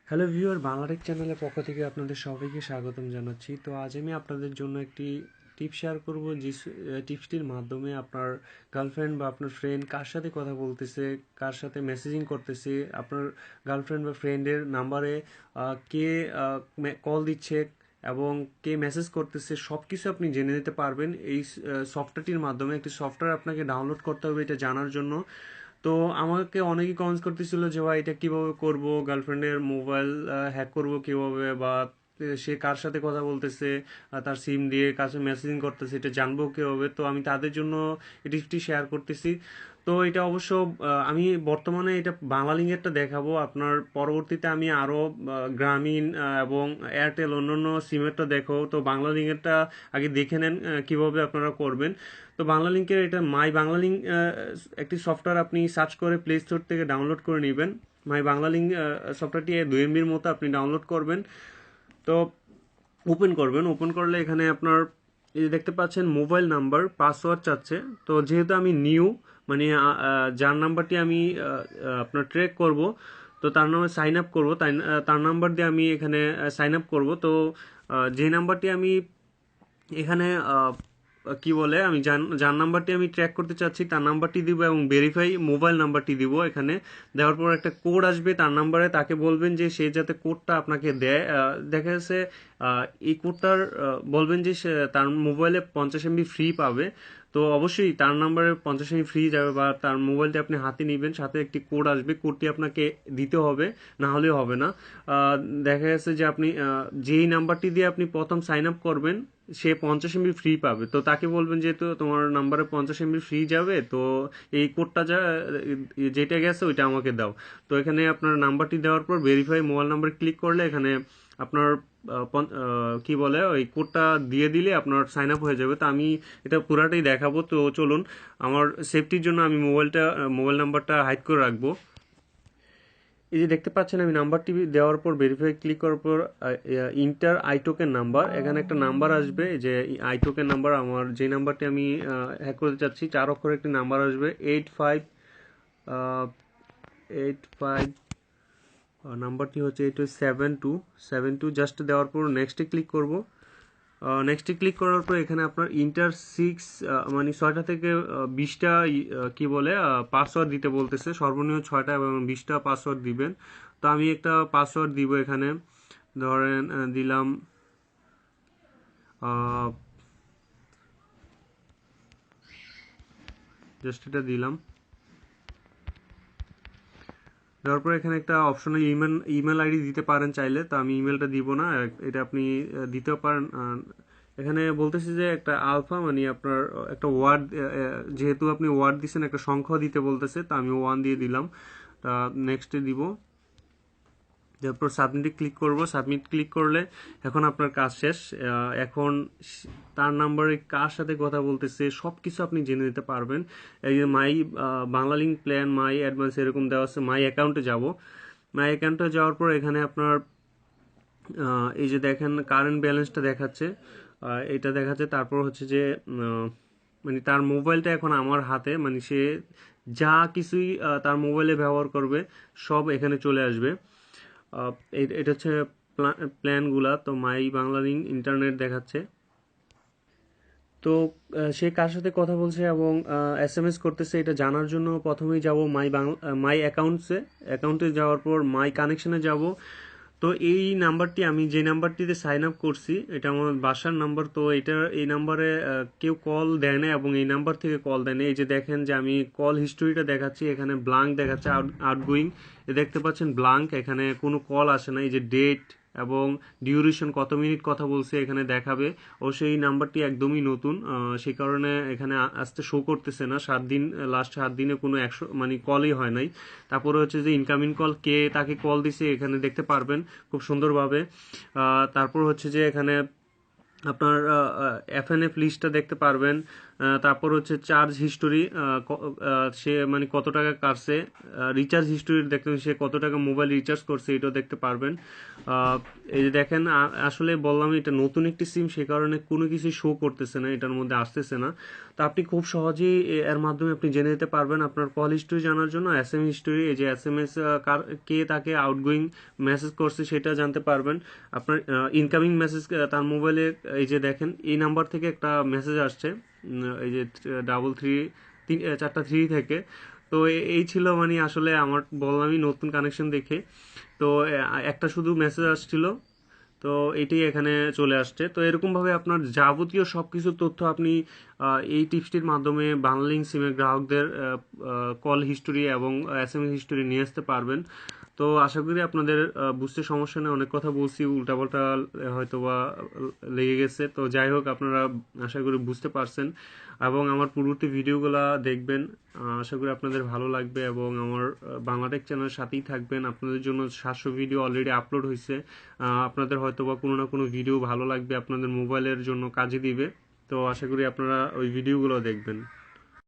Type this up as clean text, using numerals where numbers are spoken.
Hello viewer, Bangla Tech চ্যানেলের পক্ষ থেকে আপনাদের সবাইকে স্বাগতম জানাচ্ছি। তো আজ আমি আপনাদের জন্য একটি টিপ শেয়ার করব, যে টিপসটির মাধ্যমে আপনার গার্লফ্রেন্ড বা আপনার ফ্রেন্ড কার সাথে কথা বলতেছে, কার সাথে মেসেজিং করতেছে, আপনার গার্লফ্রেন্ড বা ফ্রেন্ডের নাম্বারে কে কল দিচ্ছে এবং কে মেসেজ করতেছে, সব কিছু আপনি জেনে নিতে পারবেন এই সফটওয়্যারটির মাধ্যমে। একটি সফটওয়্যার আপনাকে ডাউনলোড করতে হবে এটা জানার জন্য। তো আমাকে অনেকেই কমেন্টস করতেছিল যে ভাই এটা কিভাবে করব, গার্লফ্রেন্ডের মোবাইল হ্যাক করব কিভাবে, বা সে কার সাথে কথা বলতেছে, তার সিম দিয়ে কাছে মেসেজিং করতেছে, এটা জানবো কিভাবে। তো আমি তাদের জন্য এটি শেয়ার করতেছি। তো এটা অবশ্য আমি বর্তমানে এটা বাংলা লিঙ্কেরটা দেখাবো, আপনার পরবর্তীতে আমি আরও গ্রামীণ এবং এয়ারটেল অন্যান্য সিমেরটা দেখো। তো বাংলা লিঙ্কেরটা আগে দেখে নেন কিভাবে আপনারা করবেন। তো বাংলা লিঙ্কের এটা মাই বাংলা লিঙ্ক একটি সফটওয়্যার, আপনি সার্চ করে প্লে স্টোর থেকে ডাউনলোড করে নেবেন। মাই বাংলা লিঙ্ক সফটওয়্যারটি 2 MB মতো আপনি ডাউনলোড করবেন। তো ওপেন করলে এখানে আপনার এই যে দেখতে পাচ্ছেন মোবাইল নাম্বার পাসওয়ার্ড চাচ্ছে। তো যেহেতু আমি নিউ, মানে যার নাম্বারটি আমি আপনার ট্র্যাক করব, তো তার নামে সাইন আপ করবো, তাই তার নাম্বার দিয়ে আমি এখানে সাইন আপ করবো। তো যে নাম্বারটি আমি এখানে কি বলে, আমি যার নাম্বারটি আমি ট্র্যাক করতে চাচ্ছি তার নাম্বারটি দিব এবং ভেরিফাই মোবাইল নাম্বারটি দিব। এখানে দেওয়ার পর একটা কোড আসবে তার নাম্বারে, তাকে বলবেন যে সে যাতে কোডটা আপনাকে দেয়। দেখা যাচ্ছে এই কোডটার বলবেন যে সে তার মোবাইলে 50 MB ফ্রি পাবে। তো অবশ্যই তার নাম্বারে 50 MB ফ্রি যাবে, বা তার মোবাইলটি আপনি হাতে নেবেন, সাথে একটি কোড আসবে, কোডটি আপনাকে দিতে হবে, না হলেও হবে না। আহ, দেখা যাচ্ছে যে আপনি যেই নাম্বারটি দিয়ে আপনি প্রথম সাইন আপ করবেন সে 50 MB ফ্রি পাবে। তো তাকে বলবেন যে তো তোমার নাম্বারে 50 MB ফ্রি যাবে, তো এই কোডটা যেটা গেছে ওইটা আমাকে দাও। তো এখানে আপনার নাম্বারটি দেওয়ার পর ভেরিফাই মোবাইল নাম্বার ক্লিক করলে এখানে আপনার কি বলে ওই কোডটা দিয়ে দিলে আপনার সাইন আপ হয়ে যাবে। তো আমি এটা পুরাটাই দেখাবো। তো চলুন, আমার সেফটির জন্য আমি মোবাইল নাম্বারটা হাইড করে রাখবো। এই যে দেখতে পাচ্ছেন আমি নাম্বারটি দেওয়ার পর ভেরিফাই ক্লিক করার পর ইন্টার আইটোকেন নাম্বার, এখানে একটা নাম্বার আসবে, যে আইটোকেন নাম্বার, আমার যে নাম্বারটি আমি হ্যাক করতে চাচ্ছি 4 অক্ষরের একটি নাম্বার আসবে 8585। নাম্বারটি হচ্ছে 8272। জাস্ট দেওয়ার পর নেক্সটে ক্লিক করব। নেক্সটে ক্লিক করার পর এখানে আপনার ইন্টার 6, মানে 6টা থেকে 20টা কি বলে পাসওয়ার্ড দিতে বলতেছে, সর্বনিম্ন 6টা এবং 20টা পাসওয়ার্ড দিবেন। তো আমি একটা পাসওয়ার্ড দিব এখানে, ধরেন দিলাম জাস্ট এটা দিলাম। দেওয়ার পর এখানে একটা অপশনাল ইমেল আইডি দিতে পারেন চাইলে, তো আমি ইমেলটা দিব না, এটা আপনি দিতেও পারেন। এখানে বলতেছি যে একটা আলফা, মানে আপনার একটা ওয়ার্ড, যেহেতু আপনি ওয়ার্ড দিচ্ছেন একটা সংখ্যা দিতে বলতেছে, তো আমি 1 দিয়ে দিলাম। তা নেক্সটে দিব, তারপর সাবমিটে ক্লিক করব। সাবমিট ক্লিক করলে এখন আপনার কাজ শেষ। এখন তার নাম্বারে কার সাথে কথা বলতেছে সব কিছু আপনি জেনে নিতে পারবেন। এই যে মাই বাংলা লিঙ্ক প্ল্যান, মাই অ্যাডভান্স এরকম দেওয়া আছে। মাই অ্যাকাউন্টে যাব। মাই অ্যাকাউন্টে যাওয়ার পর এখানে আপনার এই যে দেখেন কারেন্ট ব্যালেন্সটা দেখাচ্ছে, এটা দেখাচ্ছে। তারপর হচ্ছে যে মানে তার মোবাইলটা এখন আমার হাতে, মানে সে যা কিছুই তার মোবাইলে ব্যবহার করবে সব এখানে চলে আসবে। এটা হচ্ছে প্ল্যানগুলা। তো মাই বাংলা লিঙ্ক ইন্টারনেট দেখাচ্ছে। তো সে কার সাথে কথা বলছে এবং SMS করতেছে এটা জানার জন্য প্রথমেই যাব মাই অ্যাকাউন্টে যাওয়ার পর মাই কানেকশনে যাব। তো এই নাম্বারটি, আমি যে নাম্বারটিতে সাইন আপ করছি এটা আমার বাসার নাম্বার। তো এই নাম্বারে কেউ কল দেয় না এবং এই নাম্বার থেকে কল দেয় না। এই যে দেখেন যে আমি কল হিস্টোরিটা দেখাচ্ছি, এখানে ব্লাঙ্ক দেখাচ্ছে, আউটগোয়িং দেখতে পাচ্ছেন ব্লাঙ্ক, এখানে কোনো কল আসে না। এই যে ডেট এবং ডিউরেশন, কত মিনিট কথা বলছে এখানে দেখাবে। ও সেই নাম্বারটি একদমই নতুন, সেই কারণে এখানে আসতে শো করতেছে না। 7 দিন, লাস্ট 7 দিনে কোনো 100 মানে কলই হয় নাই। তারপরে হচ্ছে যে ইনকামিং কল, কে তাকে কল দিছে এখানে দেখতে পারবেন খুব সুন্দরভাবে। তারপর হচ্ছে যে এখানে আপনার FNF লিস্টটা দেখতে পারবেন। তারপর হচ্ছে চার্জ হিস্টোরি, সে মানে কত টাকা কাটছে, রিচার্জ হিস্টোরি দেখতে সে কত টাকা মোবাইল রিচার্জ করছে এটাও দেখতে পারবেন। এই যে দেখেন, আসলে বললাম এটা নতুন একটি সিম, সে কারণে কোনো কিছু শো করতেছে না, এটার মধ্যে আসতেছে না। তো আপনি খুব সহজেই এর মাধ্যমে আপনি জেনে নিতে পারবেন আপনার কল হিস্টোরি জানার জন্য এস এম হিস্টোরি, এই যে এস এম এস কে তাকে আউটগোয়িং মেসেজ করছে সেটা জানতে পারবেন। আপনার ইনকামিং মেসেজ তার মোবাইলে, এই যে দেখেন এই নাম্বার থেকে একটা মেসেজ আসছে, এই যে 4টা 3 থেকে। তো এই ছিল মানে আসলে আমার বললামই নতুন কানেকশন দেখে। তো একটা শুধু মেসেজ আসছিল, তো এটাই এখানে চলে আসছে। তো এরকমভাবে আপনার যাবতীয় সব কিছু তথ্য আপনি এই টিপসটির মাধ্যমে বাংলালিংক সিমের গ্রাহকদের কল হিস্টোরি এবং এস এম এস হিস্টোরি নিয়ে আসতে পারবেন। তো আশা করি আপনাদের বুঝতে সমস্যা নেই, অনেক কথা বলছি, উল্টাপাল্টা হয়তো বা লেগে গেছে। তো যাই হোক, আপনারা আশা করি বুঝতে পারছেন এবং আমার পূর্ববর্তী ভিডিওগুলো দেখবেন। আশা করি আপনাদের ভালো লাগবে এবং আমার বাংলাটেক চ্যানেলের সাথেই থাকবেন। আপনাদের জন্য 700 ভিডিও অলরেডি আপলোড হয়েছে। আপনাদের হয়তো বা কোনো না কোনো ভিডিও ভালো লাগবে, আপনাদের মোবাইলের জন্য কাজে দিবে। তো আশা করি আপনারা ওই ভিডিওগুলো দেখবেন।